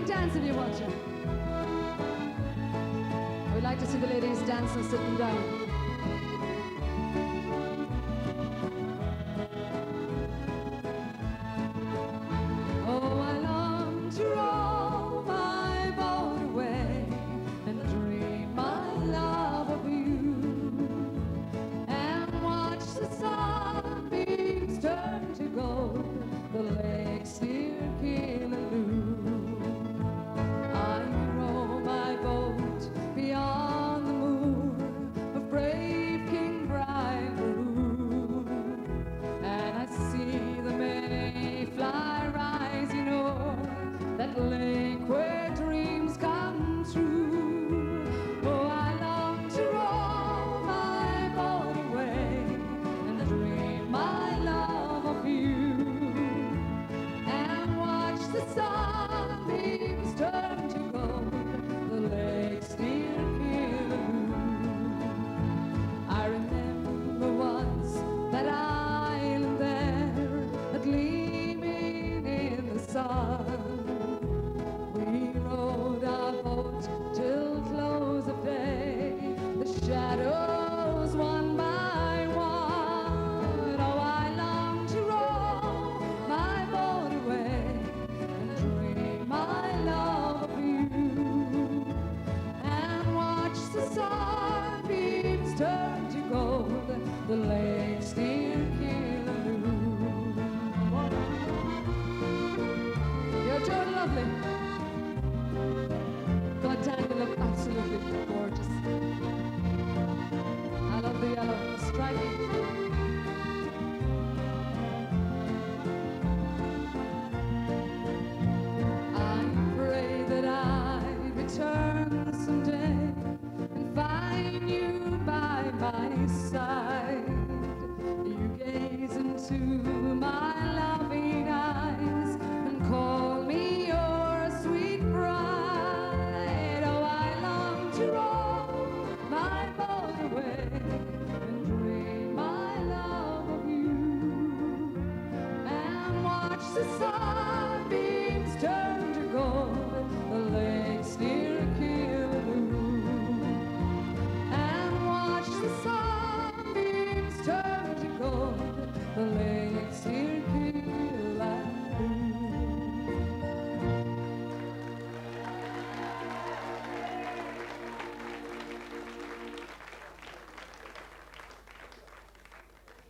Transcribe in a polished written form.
dance if you want to. We'd like to see the ladies dancing sitting down. Oh, I long to roll my boat away and dream my love of you, and watch the sunbeams turn to gold, the lakes near Killaloe. I row my boat beyond the moor of brave King Briarwood, and I see the Mayfly rising o'er that lake where dreams come true. Oh, I long to row my boat away and dream my love of you, and watch the sunbeams turn to gold, the lakes near Killaloe. I remember once that island there, a gleaming in the sun. We rowed our boat till close of day, the shadows one by one. Oh, I long to row my boat away and dream my love of you, and watch the sunbeams turn to gold, the lakes near Killaloe. You're doing lovely. God, Dan, you look absolutely gorgeous. I love the yellow, striking. I pray that I'd return someday and find you by my side.